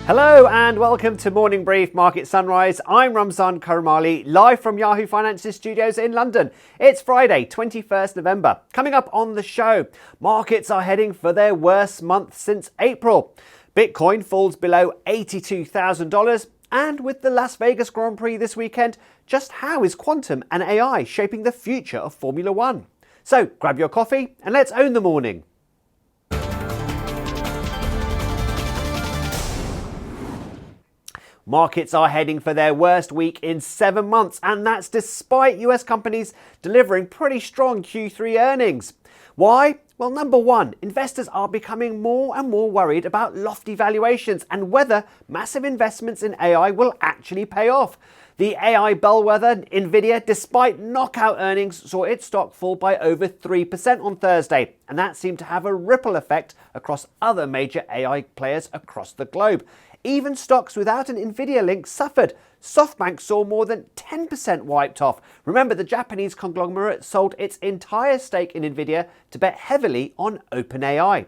Hello and welcome to Morning Brief Market Sunrise. I'm Ramzan Karmali, live from Yahoo Finance's studios in London. It's Friday, 21st November. Coming up on the show, markets are heading for their worst month since April. Bitcoin falls below $82,000. And with the Las Vegas Grand Prix this weekend, just how is quantum and AI shaping the future of Formula One? So grab your coffee and let's own the morning. Markets are heading for their worst week in 7 months, and that's despite US companies delivering pretty strong Q3 earnings. Why? Well, number one, investors are becoming more and more worried about lofty valuations and whether massive investments in AI will actually pay off. The AI bellwether, Nvidia, despite knockout earnings, saw its stock fall by over 3% on Thursday, and that seemed to have a ripple effect across other major AI players across the globe. Even stocks without an Nvidia link suffered. SoftBank saw more than 10% wiped off. Remember, the Japanese conglomerate sold its entire stake in Nvidia to bet heavily on OpenAI.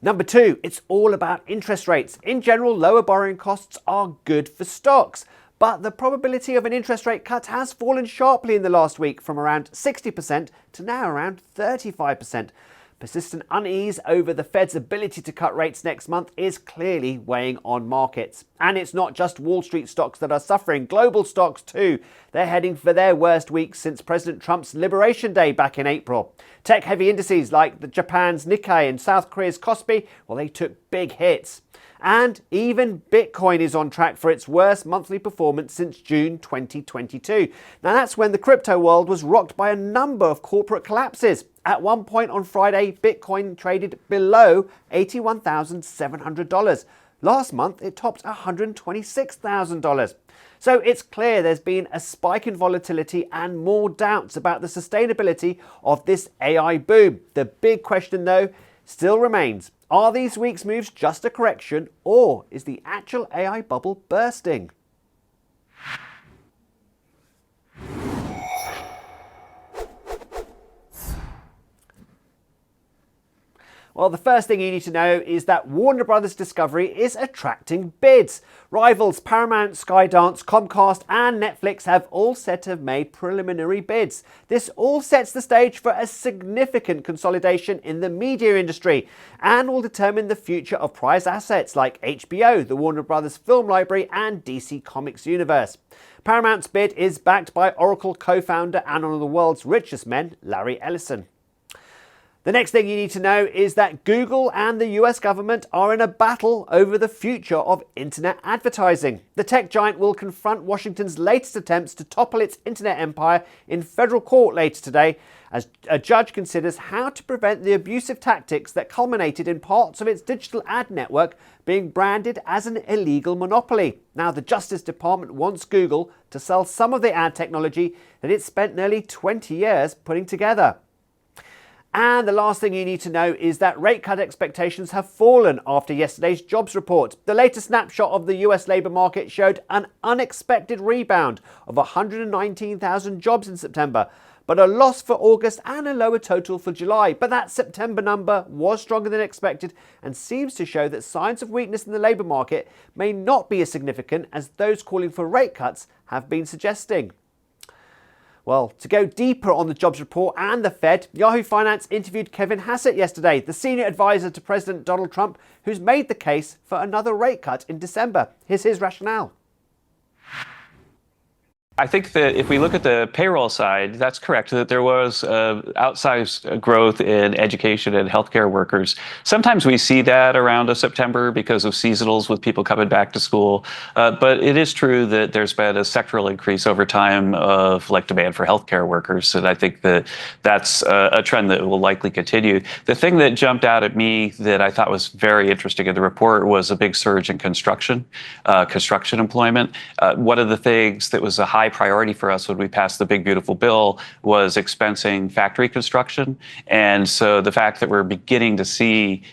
Number two, it's all about interest rates. In general, lower borrowing costs are good for stocks. But the probability of an interest rate cut has fallen sharply in the last week from around 60% to now around 35%. Persistent unease over the Fed's ability to cut rates next month is clearly weighing on markets. And it's not just Wall Street stocks that are suffering, global stocks too. They're heading for their worst week since President Trump's Liberation Day back in April. Tech-heavy indices like Japan's Nikkei and South Korea's Kospi, well, they took big hits. And even Bitcoin is on track for its worst monthly performance since June 2022. Now that's when the crypto world was rocked by a number of corporate collapses. At one point on Friday, Bitcoin traded below $81,700. Last month, it topped $126,000. So it's clear there's been a spike in volatility and more doubts about the sustainability of this AI boom. The big question, though, still remains. Are these week's moves just a correction, or is the actual AI bubble bursting? Well, the first thing you need to know is that Warner Brothers Discovery is attracting bids. Rivals Paramount, Skydance, Comcast and Netflix have all said to have made preliminary bids. This all sets the stage for a significant consolidation in the media industry and will determine the future of prized assets like HBO, the Warner Brothers Film Library and DC Comics universe. Paramount's bid is backed by Oracle co-founder and one of the world's richest men, Larry Ellison. The next thing you need to know is that Google and the US government are in a battle over the future of internet advertising. The tech giant will confront Washington's latest attempts to topple its internet empire in federal court later today as a judge considers how to prevent the abusive tactics that culminated in parts of its digital ad network being branded as an illegal monopoly. Now, the Justice Department wants Google to sell some of the ad technology that it spent nearly 20 years putting together. And the last thing you need to know is that rate cut expectations have fallen after yesterday's jobs report. The latest snapshot of the US labour market showed an unexpected rebound of 119,000 jobs in September, but a loss for August and a lower total for July. But that September number was stronger than expected and seems to show that signs of weakness in the labour market may not be as significant as those calling for rate cuts have been suggesting. Well, to go deeper on the jobs report and the Fed, Yahoo Finance interviewed Kevin Hassett yesterday, the senior advisor to President Donald Trump, who's made the case for another rate cut in December. Here's his rationale. I think that if we look at the payroll side, that's correct, that there was outsized growth in education and healthcare workers. Sometimes we see that around September because of seasonals with people coming back to school. But it is true that there's been a sectoral increase over time of demand for healthcare workers. And I think that that's a trend that will likely continue. The thing that jumped out at me that I thought was very interesting in the report was a big surge in construction employment. One of the things that was a high high priority for us when we passed the big beautiful bill was expensing factory construction. And so the fact that we're beginning to see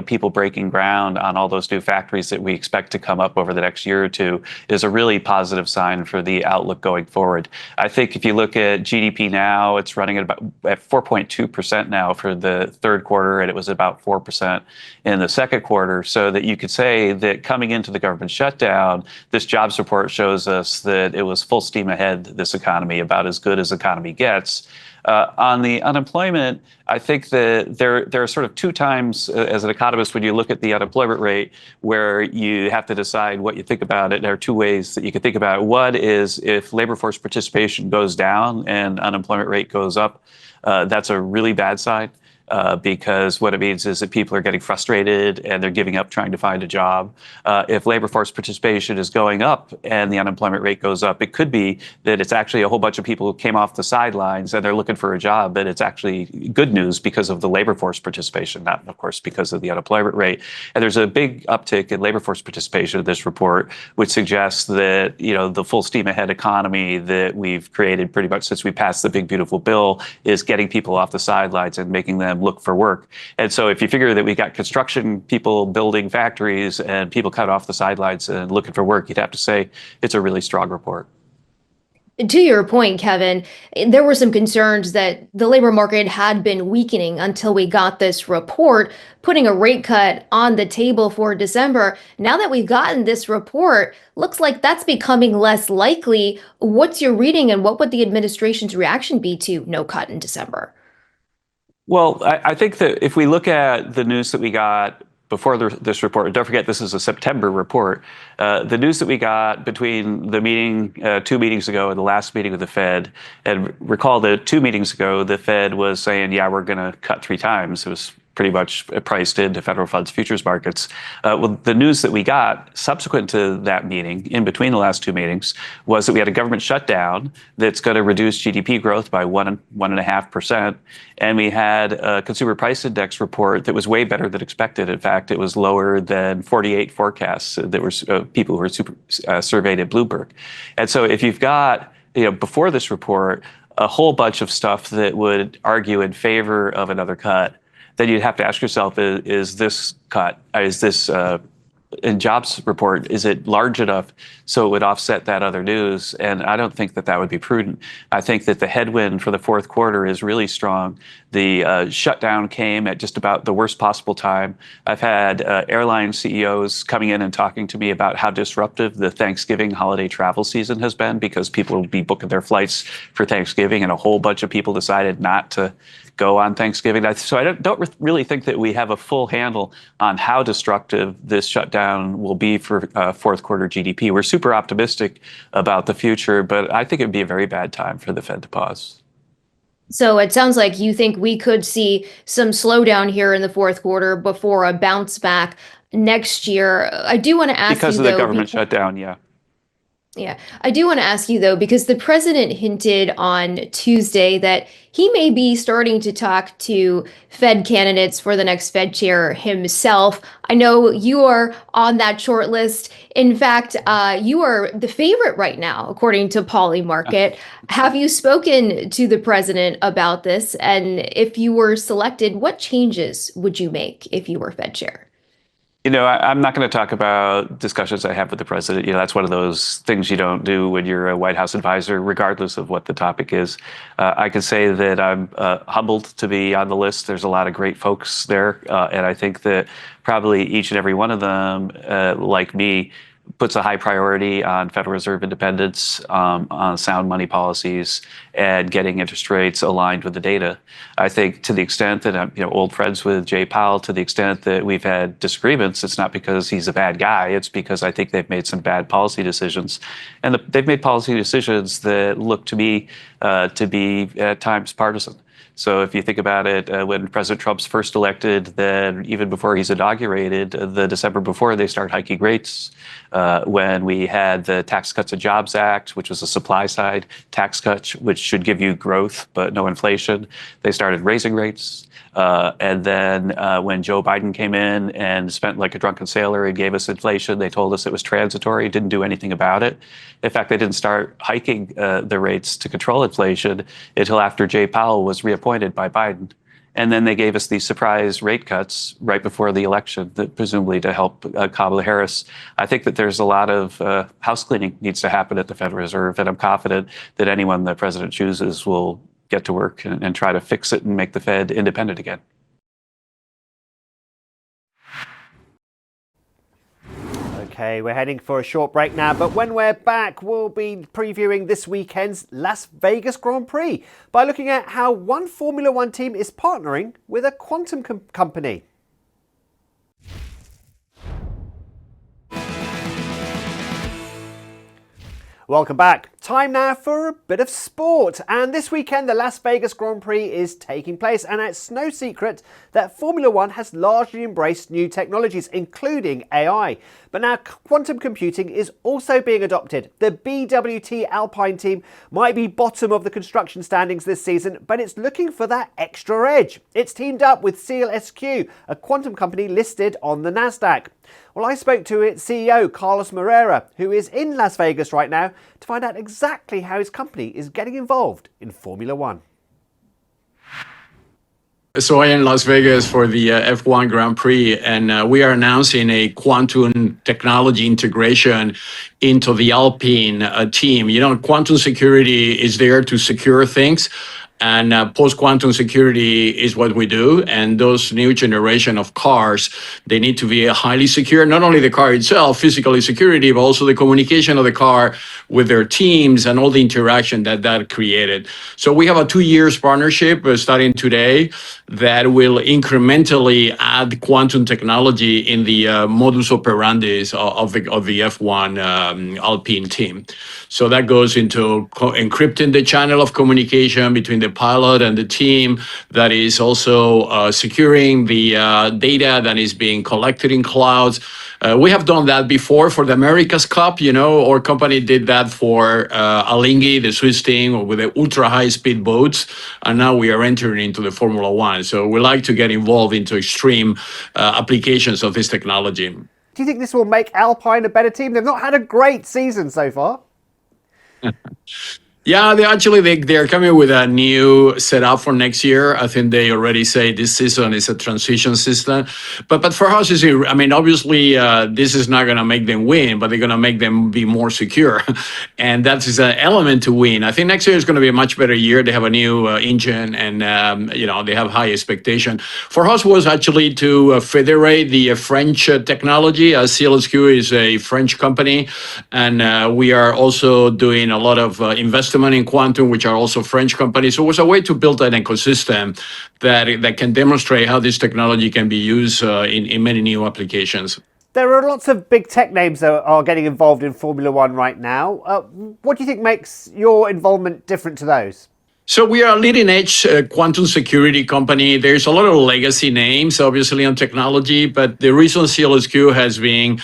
people breaking ground on all those new factories that we expect to come up over the next year or two is a really positive sign for the outlook going forward. I think if you look at GDP now, it's running at 4.2% now for the third quarter, and it was about 4% in the second quarter. So that you could say that coming into the government shutdown, this jobs report shows us that it was full steam ahead, this economy, about as good as economy gets. On the unemployment, I think that there are sort of two times as an economist when you look at the unemployment rate where you have to decide what you think about it. There are two ways that you can think about it. One is if labor force participation goes down and unemployment rate goes up, that's a really bad sign. Because what it means is that people are getting frustrated and they're giving up trying to find a job. If labor force participation is going up and the unemployment rate goes up, it could be that it's actually a whole bunch of people who came off the sidelines and they're looking for a job, but it's actually good news because of the labor force participation, not, of course, because of the unemployment rate. And there's a big uptick in labor force participation in this report, which suggests that, the full steam ahead economy that we've created pretty much since we passed the big beautiful bill is getting people off the sidelines and making them look for work. And so if you figure that we got construction people building factories and people cut off the sidelines and looking for work, you'd have to say it's a really strong report. To your point, Kevin, there were some concerns that the labor market had been weakening until we got this report, putting a rate cut on the table for December. Now that we've gotten this report, looks like that's becoming less likely. What's your reading, and what would the administration's reaction be to no cut in December? Well, I think that if we look at the news that we got before this report, don't forget this is a September report, the news that we got between the meeting 2 meetings ago and the last meeting with the Fed, and recall that 2 meetings ago, the Fed was saying, yeah, we're going to cut 3 times. It was pretty much priced into federal funds futures markets. Well, the news that we got subsequent to that meeting, in between the last 2 meetings, was that we had a government shutdown that's going to reduce GDP growth by 1.5%. And we had a consumer price index report that was way better than expected. In fact, it was lower than 48 forecasts that were people who were surveyed at Bloomberg. And so if you've got, before this report, a whole bunch of stuff that would argue in favor of another cut, then you'd have to ask yourself, is this cut, is this in jobs report, is it large enough so it would offset that other news? And I don't think that that would be prudent. I think that the headwind for the fourth quarter is really strong. The shutdown came at just about the worst possible time. I've had airline CEOs coming in and talking to me about how disruptive the Thanksgiving holiday travel season has been, because people will be booking their flights for Thanksgiving, and a whole bunch of people decided not to go on Thanksgiving. So I don't really think that we have a full handle on how destructive this shutdown will be for fourth quarter GDP. We're super optimistic about the future, but I think it would be a very bad time for the Fed to pause. So it sounds like you think we could see some slowdown here in the fourth quarter before a bounce back next year. I do want to ask you, because of the government shutdown, yeah. Yeah, I do want to ask you, though, because the president hinted on Tuesday that he may be starting to talk to Fed candidates for the next Fed chair himself. I know you are on that short list. In fact, you are the favorite right now, according to Polymarket. Have you spoken to the president about this? And if you were selected, what changes would you make if you were Fed chair? I'm not going to talk about discussions I have with the president. That's one of those things you don't do when you're a White House advisor, regardless of what the topic is. I can say that I'm humbled to be on the list. There's a lot of great folks there. And I think that probably each and every one of them, like me, puts a high priority on Federal Reserve independence, on sound money policies, and getting interest rates aligned with the data. I think to the extent that I'm old friends with Jay Powell, to the extent that we've had disagreements, it's not because he's a bad guy. It's because I think they've made some bad policy decisions. And they've made policy decisions that look to me to be at times partisan. So if you think about it, when President Trump's first elected, then even before he's inaugurated, the December before, they start hiking rates. When we had the Tax Cuts and Jobs Act, which was a supply side tax cut, which should give you growth but no inflation, they started raising rates. And then when Joe Biden came in and spent like a drunken sailor and gave us inflation, they told us it was transitory, didn't do anything about it. In fact, they didn't start hiking the rates to control inflation until after Jay Powell was reappointed by Biden. And then they gave us these surprise rate cuts right before the election, presumably to help Kamala Harris. I think that there's a lot of house cleaning needs to happen at the Federal Reserve, and I'm confident that anyone the president chooses will get to work and try to fix it and make the Fed independent again. Okay, we're heading for a short break now, but when we're back, we'll be previewing this weekend's Las Vegas Grand Prix by looking at how one Formula One team is partnering with a quantum company. Welcome back. Time now for a bit of sport. And this weekend, the Las Vegas Grand Prix is taking place. And it's no secret that Formula One has largely embraced new technologies, including AI. But now quantum computing is also being adopted. The BWT Alpine team might be bottom of the construction standings this season, but it's looking for that extra edge. It's teamed up with SEAL-SQ, a quantum company listed on the NASDAQ. Well, I spoke to its CEO, Carlos Moreira, who is in Las Vegas right now, to find out exactly how his company is getting involved in Formula One. So I am in Las Vegas for the F1 Grand Prix, and we are announcing a quantum technology integration into the Alpine team. You know, quantum security is there to secure things. And post-quantum security is what we do. And those new generation of cars, they need to be highly secure. Not only the car itself, physically security, but also the communication of the car with their teams and all the interaction that created. So we have a 2 years partnership starting today that will incrementally add quantum technology in the modus operandis of the F1 Alpine team. So that goes into encrypting the channel of communication between the pilot and the team, that is also securing the data that is being collected in clouds. We have done that before for the America's Cup. You know, our company did that for Alinghi, the Swiss team, with the ultra high speed boats, and now we are entering into the Formula One. So we like to get involved into extreme applications of this technology. Do you think this will make Alpine a better team? They've not had a great season so far. Yeah, they're coming with a new setup for next year. I think they already say this season is a transition season. But for us, I mean, obviously, this is not going to make them win, but they're going to make them be more secure. And that is an element to win. I think next year is going to be a much better year. They have a new engine, and you know, they have high expectation. For us was actually to federate the French technology. SEAL-SQ is a French company, and we are also doing a lot of investment in quantum, which are also French companies. So it was a way to build an ecosystem that can demonstrate how this technology can be used in many new applications. There are lots of big tech names that are getting involved in Formula One right now. What do you think makes your involvement different to those? So we are a leading edge quantum security company. There's a lot of legacy names, obviously, on technology, but the reason SEAL-SQ has been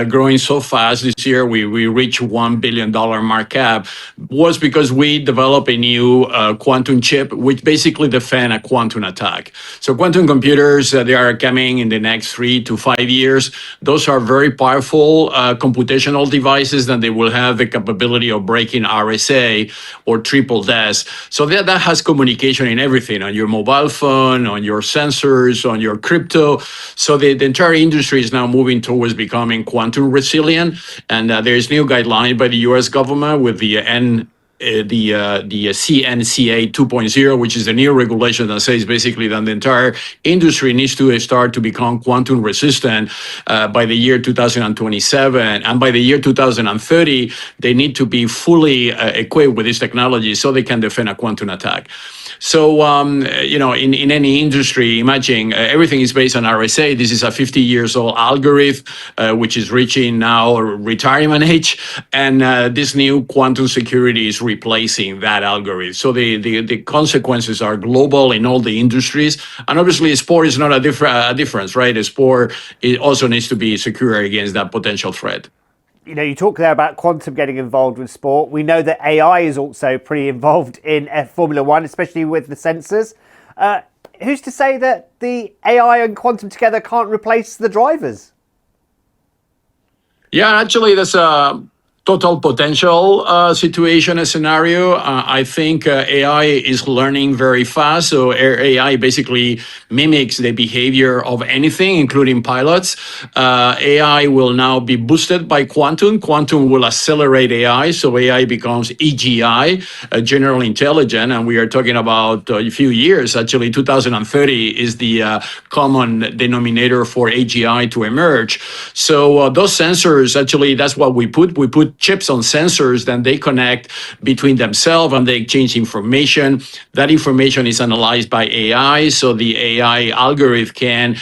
growing so fast this year, we reached $1 billion market cap, was because we developed a new quantum chip, which basically defend a quantum attack. So quantum computers, they are coming in the next 3 to 5 years. Those are very powerful computational devices, and they will have the capability of breaking RSA or triple DES. So that has communication in everything, on your mobile phone, on your sensors, on your crypto. So the entire industry is now moving towards becoming quantum resilient. And there is new guideline by the US government with the CNCA 2.0, which is a new regulation that says basically that the entire industry needs to start to become quantum resistant by the year 2027. And by the year 2030, they need to be fully equipped with this technology so they can defend a quantum attack. So, you know, in any industry, imagine everything is based on RSA. This is a 50 years old algorithm, which is reaching now retirement age. And this new quantum security is replacing that algorithm. So the consequences are global in all the industries. And obviously, sport is not a difference, right? A sport, it also needs to be secure against that potential threat. You know, you talk there about quantum getting involved with sport. We know that AI is also pretty involved in Formula One, especially with the sensors. Who's to say that the AI and quantum together can't replace the drivers? Yeah, actually, that's a total potential situation, a scenario. I think AI is learning very fast. So AI basically mimics the behavior of anything, including pilots. AI will now be boosted by quantum. Quantum will accelerate AI. So AI becomes EGI, general intelligent. And we are talking about a few years. Actually, 2030 is the common denominator for AGI to emerge. So those sensors, actually, that's what we put. We put chips on sensors, then they connect between themselves and they exchange information. That information is analyzed by AI, so the AI algorithm can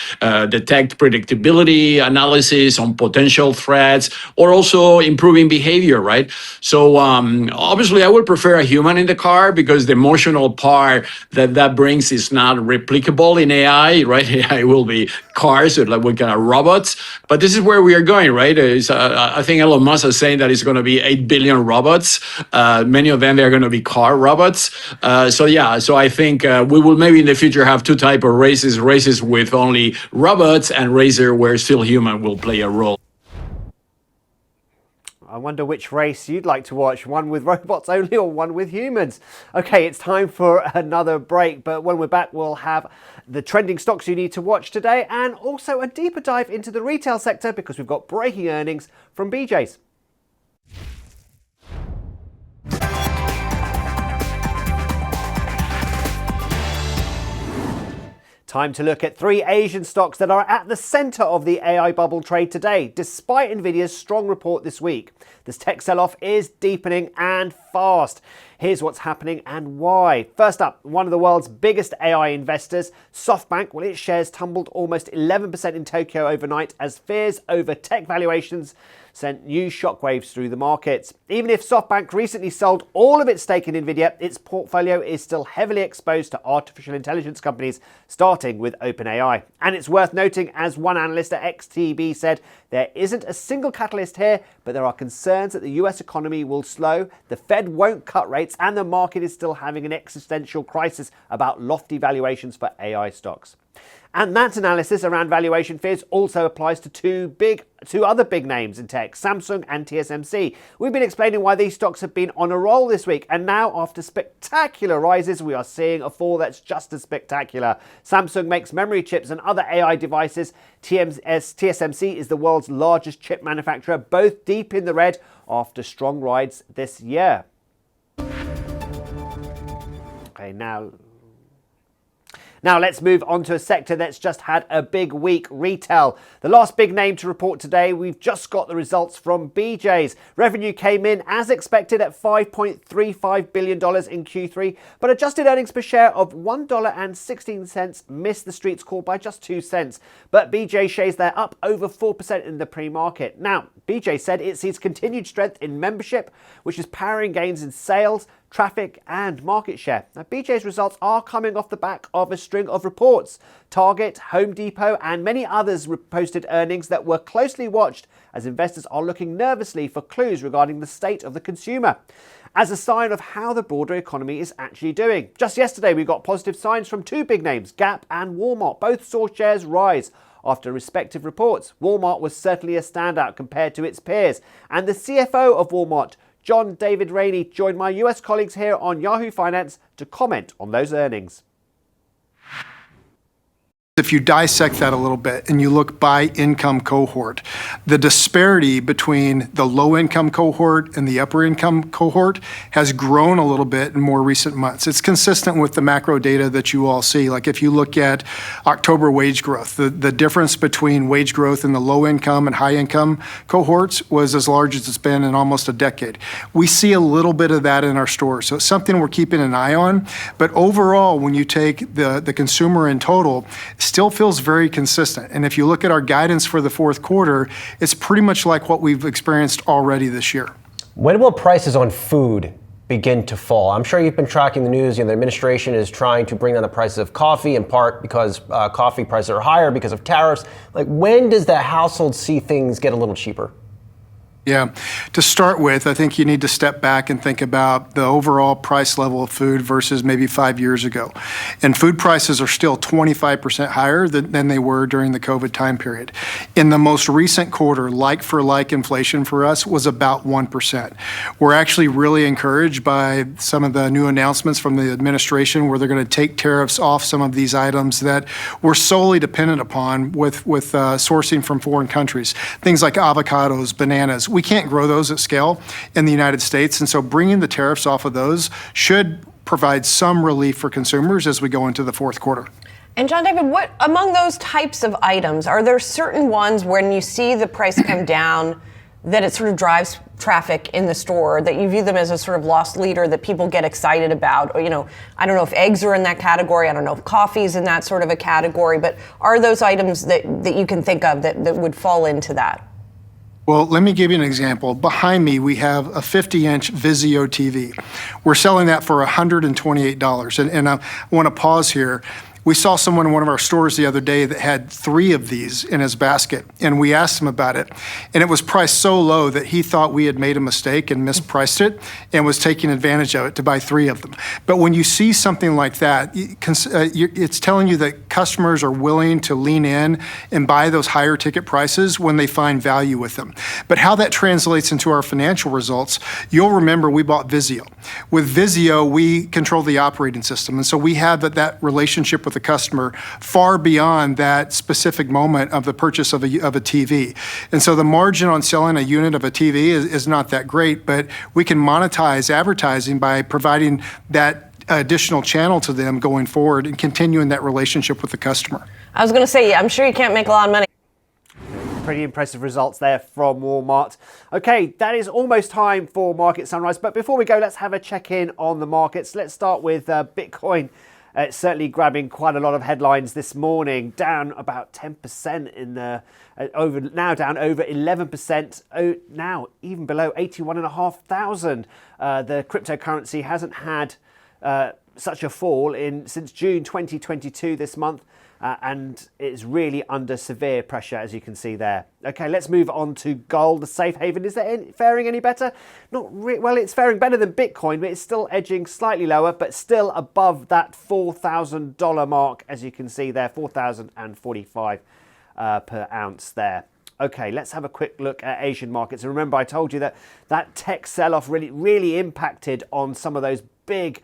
detect predictability analysis on potential threats or also improving behavior, right? So obviously, I would prefer a human in the car because the emotional part that brings is not replicable in AI, right? AI will be cars, or like what kind of robots. But this is where we are going, right? I think Elon Musk is saying that it's going to be 8 billion robots. Many of them, they're going to be car robots. So I think we will maybe in the future have two types of races with only robots and races where still human will play a role. I wonder which race you'd like to watch, one with robots only or one with humans. Okay, it's time for another break, but when we're back, we'll have the trending stocks you need to watch today and also a deeper dive into the retail sector because we've got breaking earnings from BJ's. Time to look at three Asian stocks that are at the centre of the AI bubble trade today, despite Nvidia's strong report this week. This tech sell-off is deepening and fast. Here's what's happening and why. First up, one of the world's biggest AI investors, SoftBank, well, its shares tumbled almost 11% in Tokyo overnight as fears over tech valuations sent new shockwaves through the markets. Even if SoftBank recently sold all of its stake in Nvidia, its portfolio is still heavily exposed to artificial intelligence companies, starting with OpenAI. And it's worth noting, as one analyst at XTB said, there isn't a single catalyst here, but there are concerns that the US economy will slow, the Fed won't cut rates, and the market is still having an existential crisis about lofty valuations for AI stocks. And that analysis around valuation fears also applies to two other big names in tech, Samsung and TSMC. We've been explaining why these stocks have been on a roll this week, and now after spectacular rises, we are seeing a fall that's just as spectacular. Samsung makes memory chips and other AI devices. TSMC is the world's largest chip manufacturer, both deep in the red after strong rides this year. Okay, Now let's move on to a sector that's just had a big week, retail. The last big name to report today, we've just got the results from BJ's. Revenue came in as expected at $5.35 billion in Q3, but adjusted earnings per share of $1.16 missed the street's call by just 2 cents. But BJ shares they're up over 4% in the pre-market. Now, BJ said it sees continued strength in membership, which is powering gains in sales, traffic and market share. Now, BJ's results are coming off the back of a string of reports. Target, Home Depot and many others posted earnings that were closely watched as investors are looking nervously for clues regarding the state of the consumer, as a sign of how the broader economy is actually doing. Just yesterday, we got positive signs from two big names, Gap and Walmart. Both saw shares rise after respective reports. Walmart was certainly a standout compared to its peers, and the CFO of Walmart, John David Rainey, joined my US colleagues here on Yahoo Finance to comment on those earnings. If you dissect that a little bit and you look by income cohort, the disparity between the low income cohort and the upper income cohort has grown a little bit in more recent months. It's consistent with the macro data that you all see. Like if you look at October wage growth, the difference between wage growth in the low income and high income cohorts was as large as it's been in almost a decade. We see a little bit of that in our stores. So it's something we're keeping an eye on. But overall, when you take the consumer in total, still feels very consistent. And if you look at our guidance for the fourth quarter, it's pretty much like what we've experienced already this year. When will prices on food begin to fall? I'm sure you've been tracking the news. The administration is trying to bring down the prices of coffee, in part because coffee prices are higher because of tariffs. Like, when does the household see things get a little cheaper? Yeah. To start with, I think you need to step back and think about the overall price level of food versus maybe 5 years ago. And food prices are still 25% higher than they were during the COVID time period. In the most recent quarter, like-for-like inflation for us was about 1%. We're actually really encouraged by some of the new announcements from the administration where they're going to take tariffs off some of these items that we're solely dependent upon with sourcing from foreign countries. Things like avocados, bananas. We can't grow those at scale in the United States, and so bringing the tariffs off of those should provide some relief for consumers as we go into the fourth quarter. And John David, what among those types of items, are there certain ones when you see the price come down that it sort of drives traffic in the store, that you view them as a sort of lost leader that people get excited about? Or, I don't know if eggs are in that category. I don't know if coffee's in that sort of a category, but are those items that you can think of that would fall into that? Well, let me give you an example. Behind me, we have a 50-inch Vizio TV. We're selling that for $128. And I want to pause here. We saw someone in one of our stores the other day that had 3 of these in his basket, and we asked him about it. And it was priced so low that he thought we had made a mistake and mispriced it and was taking advantage of it to buy 3 of them. But when you see something like that, it's telling you that customers are willing to lean in and buy those higher ticket prices when they find value with them. But how that translates into our financial results, you'll remember we bought Vizio. With Vizio, we control the operating system, and so we have that relationship with the customer far beyond that specific moment of the purchase of a TV. And so the margin on selling a unit of a TV is not that great, but we can monetize advertising by providing that additional channel to them going forward and continuing that relationship with the customer. I was going to say, I'm sure you can't make a lot of money. Pretty impressive results there from Walmart. Okay, that is almost time for Market Sunrise. But before we go, let's have a check-in on the markets. Let's start with Bitcoin. It's certainly grabbing quite a lot of headlines this morning, down about 10% in the down over 11%, now even below 81,500. The cryptocurrency hasn't had such a fall since June 2022 this month. And it's really under severe pressure, as you can see there. Okay, let's move on to gold, the safe haven. Is that faring any better? Well, it's faring better than Bitcoin, but it's still edging slightly lower, but still above that $4,000 mark, as you can see there, $4,045 per ounce there. Okay, let's have a quick look at Asian markets. And remember, I told you that tech sell-off really impacted on some of those big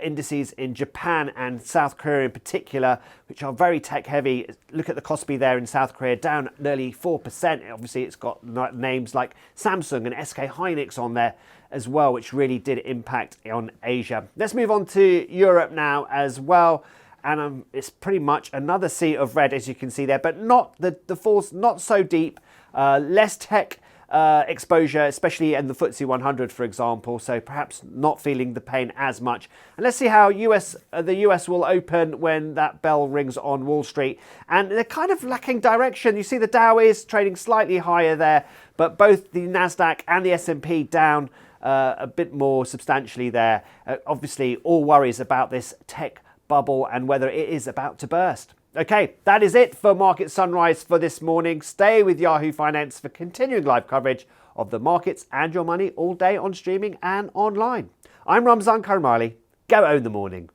indices in Japan and South Korea in particular, which are very tech heavy. Look at the Kospi there in South Korea, down nearly 4%. Obviously, it's got names like Samsung and SK Hynix on there as well, which really did impact on Asia. Let's move on to Europe now as well. And it's pretty much another sea of red, as you can see there, but not the falls, not so deep, less tech exposure, especially in the FTSE 100, for example, so perhaps not feeling the pain as much. And let's see how the US will open when that bell rings on Wall Street. And they're kind of lacking direction. You see the Dow is trading slightly higher there, but both the Nasdaq and the S&P down a bit more substantially there. Obviously, all worries about this tech bubble and whether it is about to burst. Okay, that is it for Market Sunrise for this morning. Stay with Yahoo Finance for continuing live coverage of the markets and your money all day on streaming and online. I'm Ramzan Karmali. Go own the morning.